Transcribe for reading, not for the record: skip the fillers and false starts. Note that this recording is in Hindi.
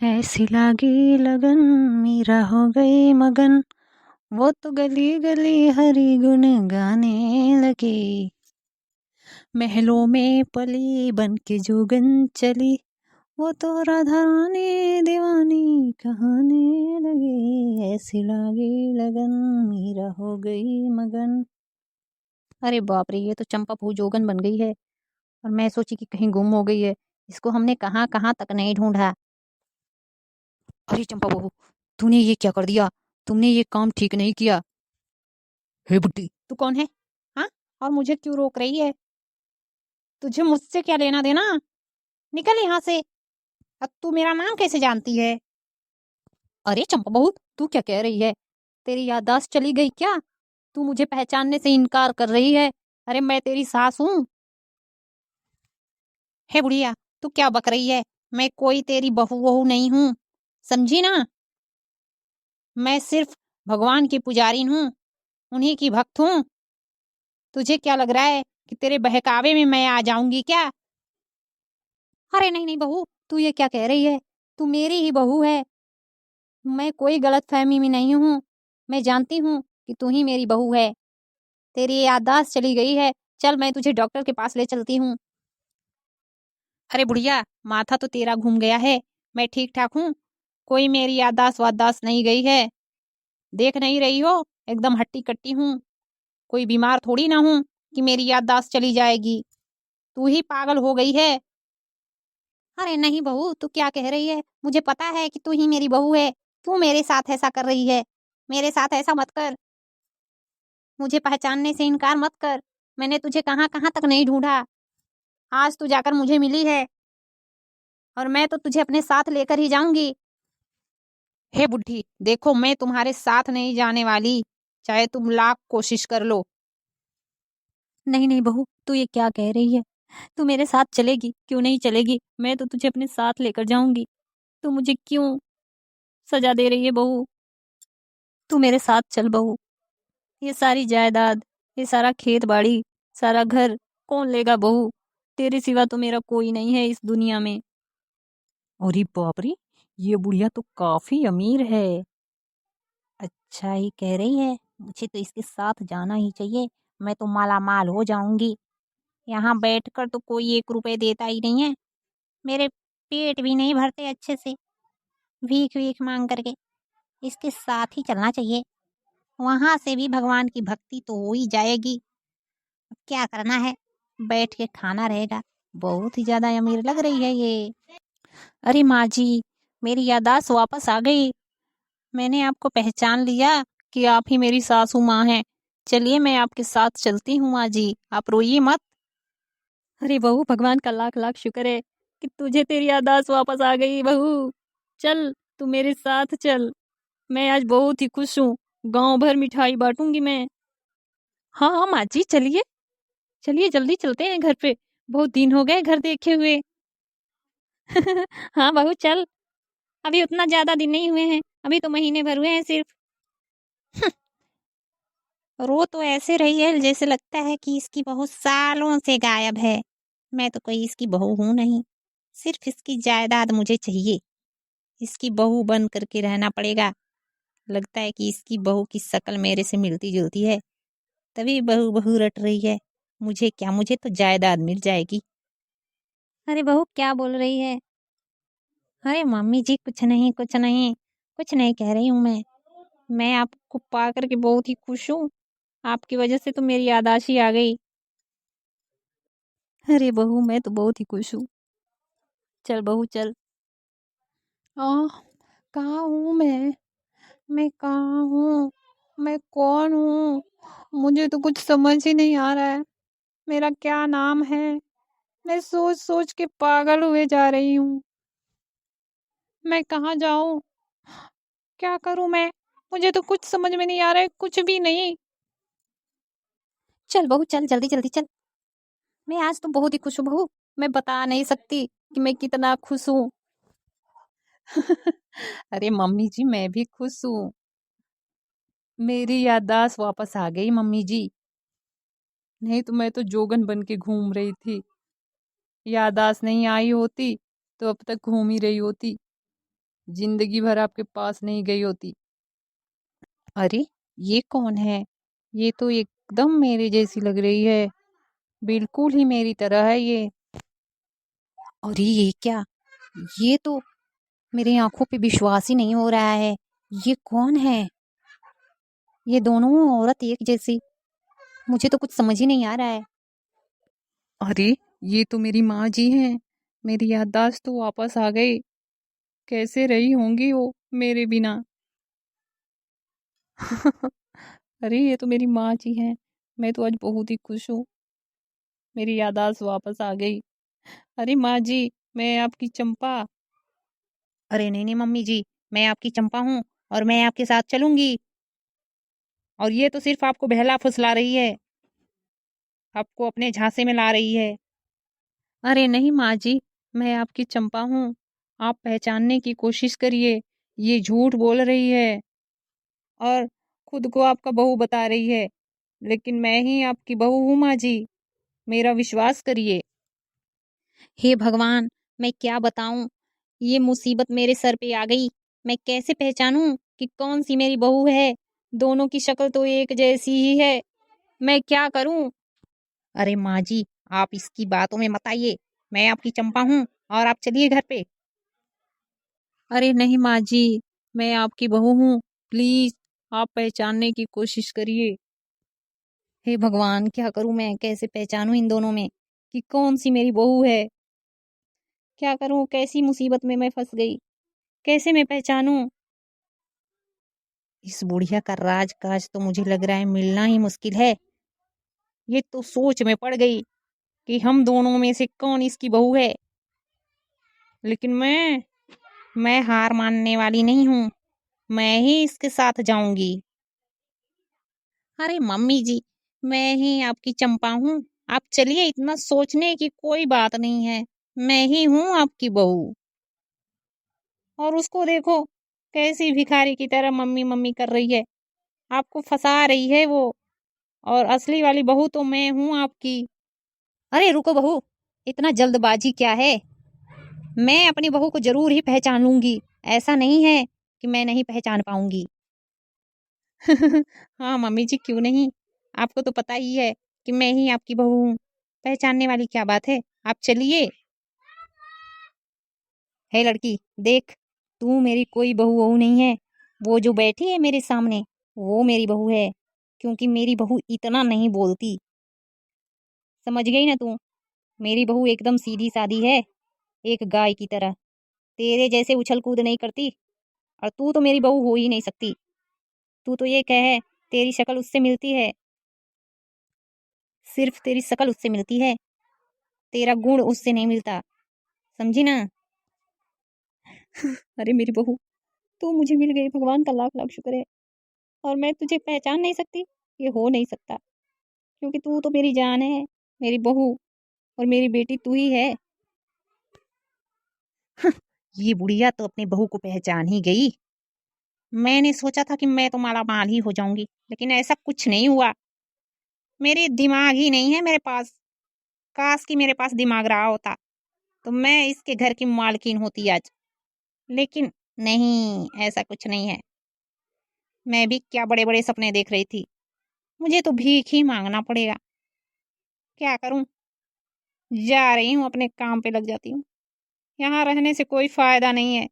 ऐसी लागी लगन मीरा हो गई मगन, वो तो गली गली हरी गुन गाने लगी। महलों में पली बन के जोगन चली, वो तो राधा रानी दीवानी कहाने लगी। ऐसी लागी लगन मीरा हो गई मगन। अरे बाप रे, ये तो चंपा फूल जोगन बन गई है और मैं सोची कि कहीं गुम हो गई है। इसको हमने कहाँ कहाँ तक नहीं ढूंढा। अरे चंपा बहू, तूने ये क्या कर दिया? तुमने ये काम ठीक नहीं किया। हे बुड्ढी, तू कौन है? हाँ, और मुझे क्यों रोक रही है? तुझे मुझसे क्या लेना देना? निकल यहाँ से। अब तू मेरा नाम कैसे जानती है? अरे चंपा बहू, तू क्या कह रही है? तेरी याददाश्त चली गई क्या? तू मुझे पहचानने से इनकार कर रही है। अरे मैं तेरी सास हूँ। हे बुढ़िया, तू क्या बक रही है? मैं कोई तेरी बहू वहू नहीं हूँ, समझी ना? मैं सिर्फ भगवान की पुजारी हूँ, उन्हीं की भक्त हूँ। तुझे क्या लग रहा है कि तेरे बहकावे में मैं आ जाऊंगी क्या? अरे नहीं नहीं बहू, तू ये क्या कह रही है? तू मेरी ही बहू है। मैं कोई गलत फहमी में नहीं हूँ। मैं जानती हूँ कि तू ही मेरी बहू है। तेरी याददाश्त चली गई है। चल, मैं तुझे डॉक्टर के पास ले चलती हूँ। अरे बुढ़िया, माथा तो तेरा घूम गया है। मैं ठीक ठाक हूँ। कोई मेरी याददाश्त वाददाश्त नहीं गई है। देख नहीं रही हो, एकदम हट्टी कट्टी हूँ। कोई बीमार थोड़ी ना हूँ कि मेरी याददाश्त चली जाएगी। तू ही पागल हो गई है। अरे नहीं बहू, तू क्या कह रही है? मुझे पता है कि तू ही मेरी बहू है। क्यों मेरे साथ ऐसा कर रही है? मेरे साथ ऐसा मत कर। मुझे पहचानने से इनकार मत कर। मैंने तुझे कहाँ कहाँ तक नहीं ढूंढा। आज तू जाकर मुझे मिली है और मैं तो तुझे अपने साथ लेकर ही जाऊंगी। हे बुढ़ी, देखो मैं तुम्हारे साथ नहीं जाने वाली, चाहे तुम लाख कोशिश कर लो। नहीं नहीं बहू, तू ये क्या कह रही है? तू मेरे साथ चलेगी? क्यों नहीं चलेगी? मैं तो तुझे अपने साथ लेकर जाऊंगी। तू मुझे क्यों सजा दे रही है बहू? तू मेरे साथ चल बहू। ये सारी जायदाद, ये सारा खेत बाड़ी, सारा घर कौन लेगा बहू? तेरे सिवा तो मेरा कोई नहीं है इस दुनिया में। अरे बाप रे, ये बुढ़िया तो काफी अमीर है। अच्छा ही कह रही है। मुझे तो इसके साथ जाना ही चाहिए। मैं तो माला माल हो जाऊंगी। यहाँ बैठकर तो कोई 1 रुपए देता ही नहीं है। मेरे पेट भी नहीं भरते अच्छे से, भीख भीख मांग करके। इसके साथ ही चलना चाहिए। वहां से भी भगवान की भक्ति तो हो ही जाएगी। अब क्या करना है, बैठ के खाना रहेगा। बहुत ही ज्यादा अमीर लग रही है ये। अरे माँ जी, मेरी याददाश्त वापस आ गई। मैंने आपको पहचान लिया कि आप ही मेरी सासू माँ हैं। चलिए, मैं आपके साथ चलती हूँ माँ जी, आप रोइए मत। अरे बहू, भगवान का लाख लाख शुक्र है कि तुझे तेरी याददाश्त वापस आ गई बहू। चल, तू मेरे साथ चल। मैं आज बहुत ही खुश हूँ। गांव भर मिठाई बांटूंगी मैं। हाँ हाँ माँ जी, चलिए। चलिए जल्दी चलते हैं घर पे। बहुत दिन हो गए घर देखे हुए। हाँ बहू चल। अभी उतना ज्यादा दिन नहीं हुए हैं, अभी तो महीने भर हुए हैं सिर्फ। रो तो ऐसे रही है जैसे लगता है कि इसकी बहू सालों से गायब है। मैं तो कोई इसकी बहू हूं नहीं। सिर्फ इसकी जायदाद मुझे चाहिए। इसकी बहू बन करके रहना पड़ेगा। लगता है कि इसकी बहू की शक्ल मेरे से मिलती जुलती है, तभी बहू बहू रट रही है। मुझे क्या, मुझे तो जायदाद मिल जाएगी। अरे बहू, क्या बोल रही है? अरे मम्मी जी, कुछ नहीं कुछ नहीं, कुछ नहीं कह रही हूँ मैं आपको पा करके बहुत ही खुश हूँ। आपकी वजह से तो मेरी याददाश्त ही आ गई। अरे बहू, मैं तो बहुत ही खुश हूँ। चल बहू चल। आह, कहाँ हूँ मैं कहाँ हूँ? मैं कौन हूँ? मुझे तो कुछ समझ ही नहीं आ रहा है। मेरा क्या नाम है? मैं सोच सोच के पागल हुए जा रही हूँ। मैं कहाँ जाऊँ? क्या करूँ मैं? मुझे तो कुछ समझ में नहीं आ रहा है, कुछ भी नहीं। चल बहू चल, जल्दी जल्दी चल। मैं आज तो बहुत ही खुश हूँ बहू। मैं बता नहीं सकती कि मैं कितना खुश हूँ। अरे मम्मी जी, मैं भी खुश हूँ। मेरी याददाश्त वापस आ गई मम्मी जी। नहीं तो मैं तो जोगन बन के घूम रही थी। याददाश्त नहीं आई होती तो अब तक घूम ही रही होती। जिंदगी भर आपके पास नहीं गई होती। अरे ये कौन है? ये तो एकदम मेरे जैसी लग रही है, बिल्कुल ही मेरी तरह है ये। अरे ये क्या, ये तो मेरी आंखों पे विश्वास ही नहीं हो रहा है। ये कौन है? ये दोनों औरत एक जैसी, मुझे तो कुछ समझ ही नहीं आ रहा है। अरे ये तो मेरी माँ जी हैं। मेरी याददाश्त तो वापस आ गई। कैसे रही होंगी वो मेरे बिना। अरे ये तो मेरी माँ जी हैं। मैं तो आज बहुत ही खुश हूँ। मेरी याददाश्त वापस आ गई। अरे माँ जी, मैं आपकी चंपा। अरे नहीं नहीं मम्मी जी, मैं आपकी चंपा हूँ और मैं आपके साथ चलूंगी। और ये तो सिर्फ आपको बहला फुसला रही है, आपको अपने झांसे में ला रही है। अरे नहीं माँ जी, मैं आपकी चंपा हूँ। आप पहचानने की कोशिश करिए। ये झूठ बोल रही है और खुद को आपका बहू बता रही है, लेकिन मैं ही आपकी बहू हूँ माँ जी। मेरा विश्वास करिए। हे भगवान, मैं क्या बताऊं, ये मुसीबत मेरे सर पे आ गई। मैं कैसे पहचानूं कि कौन सी मेरी बहू है? दोनों की शक्ल तो एक जैसी ही है। मैं क्या करूं? अरे माँ जी, आप इसकी बातों में मत आइए। मैं आपकी चंपा हूँ और आप चलिए घर पे। अरे नहीं माँ जी, मैं आपकी बहू हूँ। प्लीज आप पहचानने की कोशिश करिए। हे भगवान, क्या करूं मैं? कैसे पहचानूं इन दोनों में कि कौन सी मेरी बहू है? क्या करूं? कैसी मुसीबत में मैं फंस गई? कैसे मैं पहचानूं? इस बुढ़िया का राज काज तो मुझे लग रहा है मिलना ही मुश्किल है। ये तो सोच में पड़ गई कि हम दोनों में से कौन इसकी बहू है। लेकिन मैं हार मानने वाली नहीं हूँ। मैं ही इसके साथ जाऊंगी। अरे मम्मी जी, मैं ही आपकी चंपा हूँ। आप चलिए, इतना सोचने की कोई बात नहीं है। मैं ही हूँ आपकी बहू। और उसको देखो, कैसी भिखारी की तरह मम्मी मम्मी कर रही है। आपको फंसा रही है वो। और असली वाली बहू तो मैं हूँ आपकी। अरे रुको बहू, इतना जल्दबाजी क्या है? मैं अपनी बहू को जरूर ही पहचान लूंगी। ऐसा नहीं है कि मैं नहीं पहचान पाऊंगी। हाँ मम्मी जी, क्यों नहीं? आपको तो पता ही है कि मैं ही आपकी बहू हूँ। पहचानने वाली क्या बात है? आप चलिए। हे लड़की, देख, तू मेरी कोई बहू वहू नहीं है। वो जो बैठी है मेरे सामने, वो मेरी बहू है। क्योंकि मेरी बहू इतना नहीं बोलती। समझ गई ना तू? मेरी बहू एकदम सीधी सादी है, एक गाय की तरह। तेरे जैसे उछल कूद नहीं करती। और तू तो मेरी बहू हो ही नहीं सकती। तू तो ये कह, तेरी शक्ल उससे मिलती है। सिर्फ तेरी शक्ल उससे मिलती है, तेरा गुण उससे नहीं मिलता। समझी ना? अरे मेरी बहू, तू मुझे मिल गई, भगवान का लाख लाख शुक्र है। और मैं तुझे पहचान नहीं सकती? ये हो नहीं सकता, क्योंकि तू तो मेरी जान है, मेरी बहू और मेरी बेटी तू ही है। ये बुढ़िया तो अपनी बहू को पहचान ही गई। मैंने सोचा था कि मैं तो माला माल ही हो जाऊंगी, लेकिन ऐसा कुछ नहीं हुआ। मेरे दिमाग ही नहीं है मेरे पास। काश कि मेरे पास दिमाग रहा होता तो मैं इसके घर की मालकिन होती आज। लेकिन नहीं, ऐसा कुछ नहीं है। मैं भी क्या बड़े बड़े सपने देख रही थी। मुझे तो भीख ही मांगना पड़ेगा। क्या करूं? जा रही हूँ, अपने काम पे लग जाती हूँ। यहाँ रहने से कोई फायदा नहीं है।